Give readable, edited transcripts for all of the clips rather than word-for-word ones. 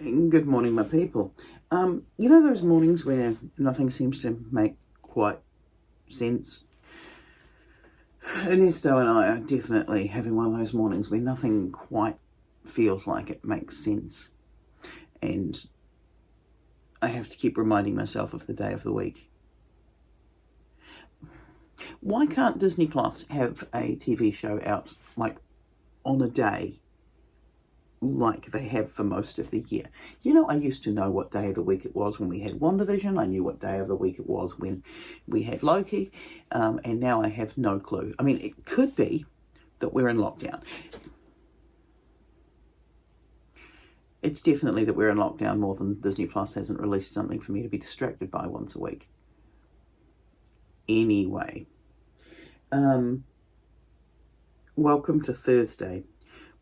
Good morning, my people. You know those mornings where nothing seems to make quite sense? Ernesto and I are definitely having one of those mornings where nothing quite feels like it makes sense. And I have to keep reminding myself of the day of the week. Why can't Disney Plus have a TV show out on a day like they have for most of the year? You know, I used to know what day of the week it was when we had WandaVision. I knew what day of the week it was when we had Loki, and now I have no clue. I mean, it could be that we're in lockdown. It's definitely that we're in lockdown more than Disney Plus hasn't released something for me to be distracted by once a week. Anyway, welcome to Thursday,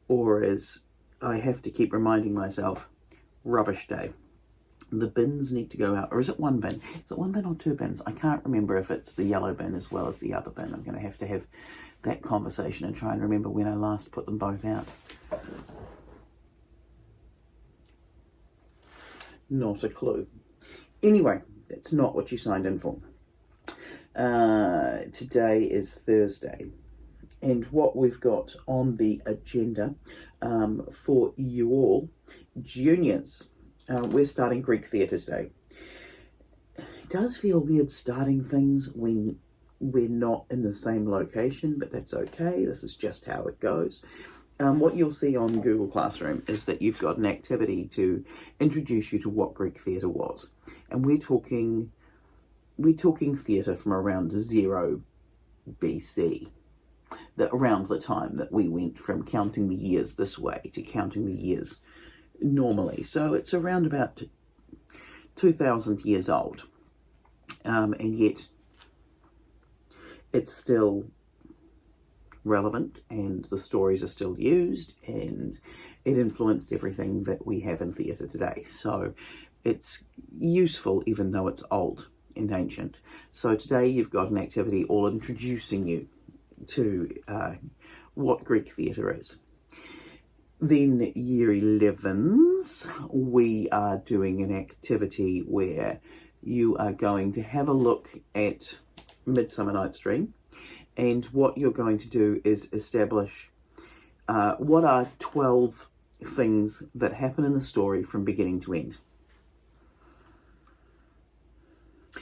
or as I have to keep reminding myself, rubbish day. The bins need to go out. Or is it one bin? Is it one bin or two bins? I can't remember if it's the yellow bin as well as the other bin. I'm going to have that conversation and try and remember when I last put them both out. Not a clue. Anyway, that's not what you signed in for. Today is Thursday. And what we've got on the agenda for you all, juniors, we're starting Greek theatre today. It does feel weird starting things when we're not in the same location, but that's okay. This is just how it goes. What you'll see on Google Classroom is that you've got an activity to introduce you to what Greek theatre was. And we're talking theatre from around 0 BC. Around the time that we went from counting the years this way to counting the years normally. So it's around about 2,000 years old. And yet it's still relevant and the stories are still used and it influenced everything that we have in theatre today. So it's useful even though it's old and ancient. So today you've got an activity all introducing you to what Greek theatre is. Then year 11s, we are doing an activity where you are going to have a look at Midsummer Nights Dream, and what you're going to do is establish what are 12 things that happen in the story from beginning to end.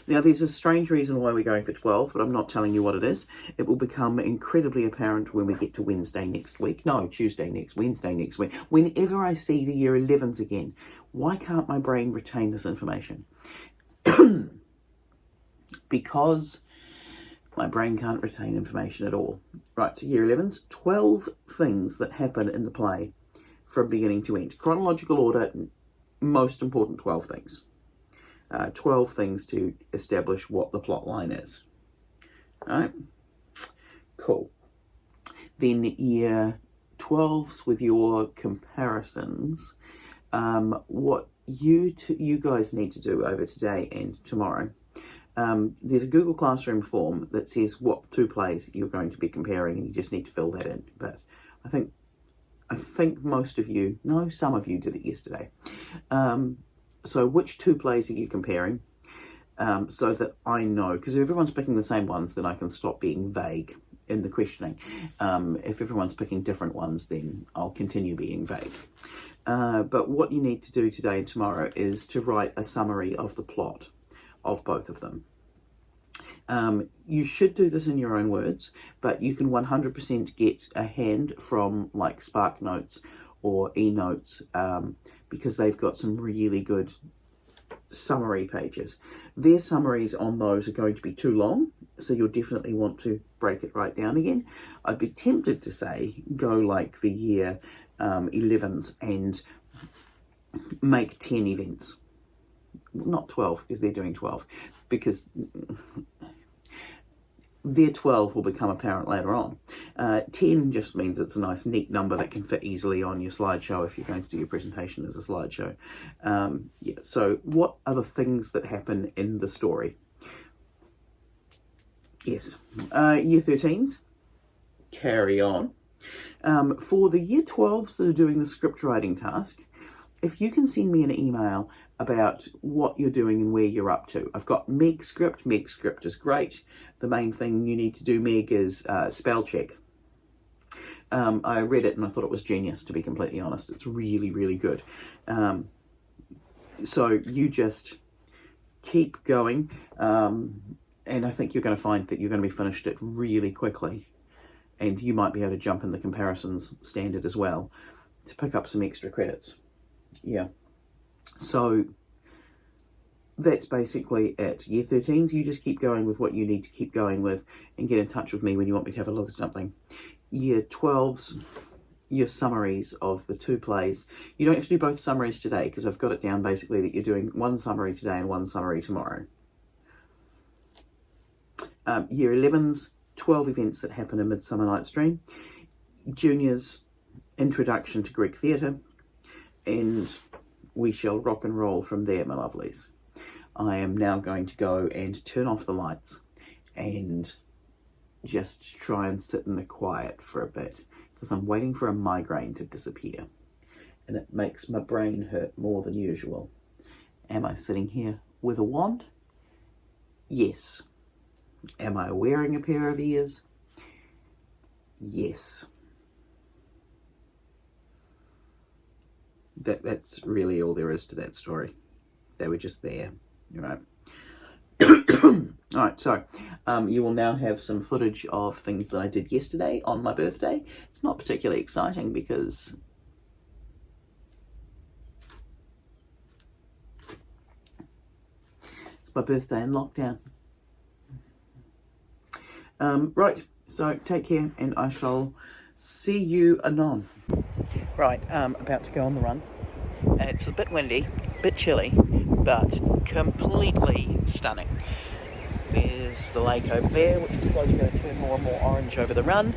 Now, there's a strange reason why we're going for 12, but I'm not telling you what it is. It will become incredibly apparent when we get to Wednesday next week. No, Wednesday next week. Whenever I see the year 11s again, why can't my brain retain this information? Because my brain can't retain information at all. Right, so year 11s, 12 things that happen in the play from beginning to end. Chronological order, most important 12 things. 12 things to establish what the plot line is. All right, cool. Then year 12s with your comparisons, what you guys need to do over today and tomorrow, there's a Google Classroom form that says what two plays you're going to be comparing, and you just need to fill that in. But I think most of you, no, some of you did it yesterday. So which two plays are you comparing? So that I know, because if everyone's picking the same ones, then I can stop being vague in the questioning. If everyone's picking different ones, then I'll continue being vague. But what you need to do today and tomorrow is to write a summary of the plot of both of them. You should do this in your own words, but you can 100% get a hand from like Spark Notes or eNotes, because they've got some really good summary pages. Their summaries on those are going to be too long, so you'll definitely want to break it right down again. I'd be tempted to say go like the year 11s and make 10 events. Not 12, because they're doing 12, because their 12 will become apparent later on. 10 just means it's a nice, neat number that can fit easily on your slideshow if you're going to do your presentation as a slideshow. So what are the things that happen in the story? Yes. Year 13s, carry on. For the year 12s that are doing the script writing task, if you can send me an email about what you're doing and where you're up to. I've got Meg script. Meg script is great. The main thing you need to do, Meg, is spell check. I read it and I thought it was genius, to be completely honest. It's really, really good. So you just keep going, and I think you're going to find that you're going to be finished it really quickly, and you might be able to jump in the comparisons standard as well to pick up some extra credits. Yeah, so that's basically it. Year 13s, you just keep going with what you need to keep going with and get in touch with me when you want me to have a look at something. Year 12s, your summaries of the 2 plays. You don't have to do both summaries today, because I've got it down basically that you're doing 1 summary today and 1 summary tomorrow. Year 11s, 12 events that happen in Midsummer Nights Dream. Juniors, introduction to Greek theatre, and we shall rock and roll from there, my lovelies. I am now going to go and turn off the lights and just try and sit in the quiet for a bit, because I'm waiting for a migraine to disappear, and it makes my brain hurt more than usual. Am I sitting here with a wand? Yes. Am I wearing a pair of ears? Yes. That's really all there is to that story. They were just there, right? Alright, so you will now have some footage of things that I did yesterday on my birthday. It's not particularly exciting because it's my birthday in lockdown. Right, so take care, and I shall see you anon. Right, about to go on the run. It's a bit windy, a bit chilly, but completely stunning. There's the lake over there, which is slowly going to turn more and more orange over the run,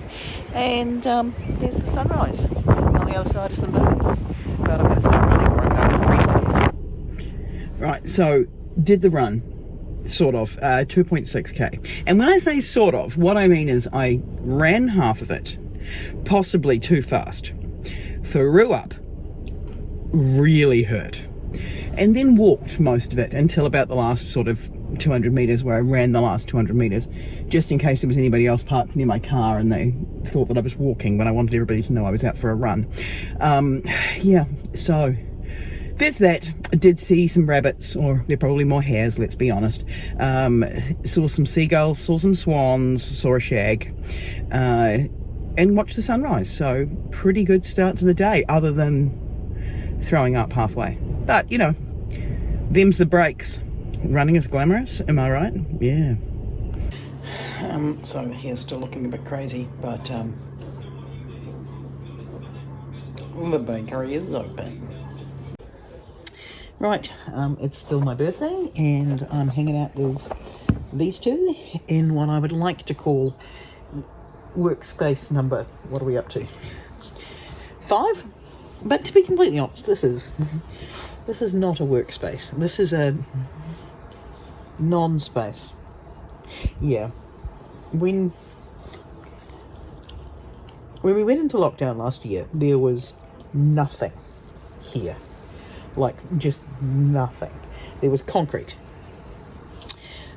and there's the sunrise. On the other side is the moon. But I'm going to start running or I'm going to freeze to death. Right, so did the run. Sort of, 2.6k. And when I say sort of, what I mean is I ran half of it, possibly too fast, threw up, really hurt, and then walked most of it until about the last sort of 200 metres, where I ran the last 200 metres, just in case there was anybody else parked near my car and they thought that I was walking, but I wanted everybody to know I was out for a run. Yeah, so there's that. I did see some rabbits, or they're probably more hares, let's be honest. Saw some seagulls, saw some swans, saw a shag, and watched the sunrise. So pretty good start to the day, other than throwing up halfway. But, you know, them's the breaks. Running is glamorous, am I right? Yeah. So the hair's still looking a bit crazy, but the bakery is open. Right, it's still my birthday, and I'm hanging out with these two in what I would like to call workspace number, what are we up to? 5? But to be completely honest, this is not a workspace. This is a non-space. Yeah. When we went into lockdown last year, there was nothing here. Like, just nothing. There was concrete.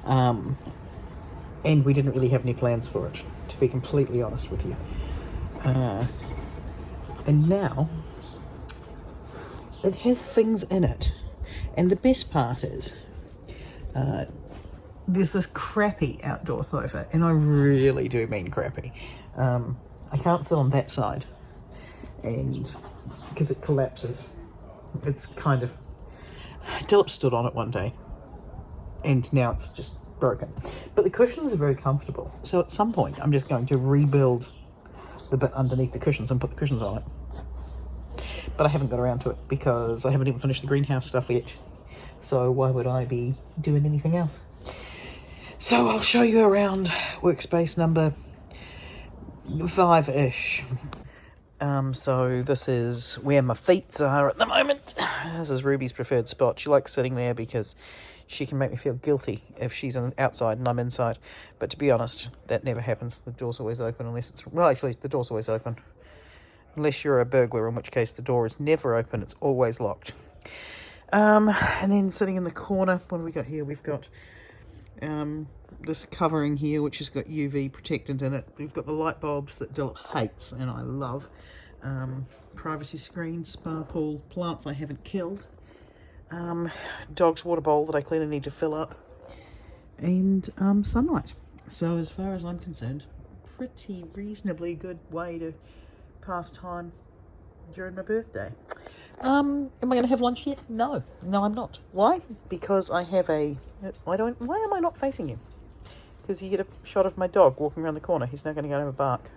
And we didn't really have any plans for it, to be completely honest with you. And now, it has things in it. And the best part is, there's this crappy outdoor sofa, and I really do mean crappy. I can't sit on that side, and because it collapses. It's kind of... Dilip stood on it one day, and now it's just broken. But the cushions are very comfortable, so at some point I'm just going to rebuild the bit underneath the cushions and put the cushions on it. But I haven't got around to it, because I haven't even finished the greenhouse stuff yet. So why would I be doing anything else? So I'll show you around workspace number 5-ish. So this is where my feet are at the moment. This is Ruby's preferred spot. She likes sitting there because she can make me feel guilty if she's outside and I'm inside. But to be honest, that never happens. The door's always open unless it's... Well, actually, the door's always open. unless you're a burglar, in which case the door is never open, it's always locked. And then sitting in the corner, what do we got here? We've got this covering here, which has got UV protectant in it. We've got the light bulbs that Dylan hates and I love. Privacy screen, spa pool, plants I haven't killed. Dog's water bowl that I clearly need to fill up. And sunlight. So as far as I'm concerned, pretty reasonably good way to pass time during my birthday. Am I going to have lunch yet? No, I'm not. Why? Because I have why am I not facing you? Because you get a shot of my dog walking around the corner. He's now going to go and have a bark.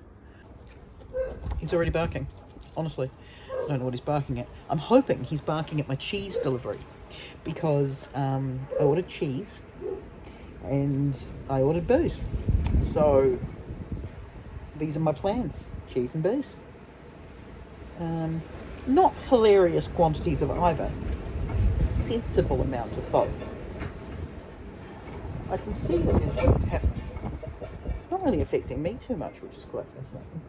He's already barking. Honestly, I don't know what he's barking at. I'm hoping he's barking at my cheese delivery, because I ordered cheese and I ordered booze. So these are my plans: cheese and booze. Not hilarious quantities of either, a sensible amount of both. I can see that there's going to happen. It's not really affecting me too much, which is quite fascinating.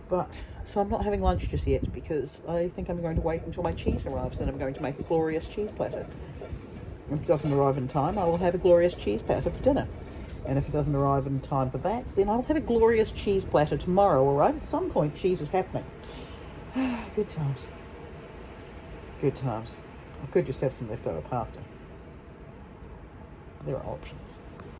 But, so I'm not having lunch just yet, because I think I'm going to wait until my cheese arrives, then I'm going to make a glorious cheese platter. If it doesn't arrive in time, I will have a glorious cheese platter for dinner. And if it doesn't arrive in time for that, then I'll have a glorious cheese platter tomorrow, alright? At some point, cheese is happening. Good times. Good times. I could just have some leftover pasta. There are options.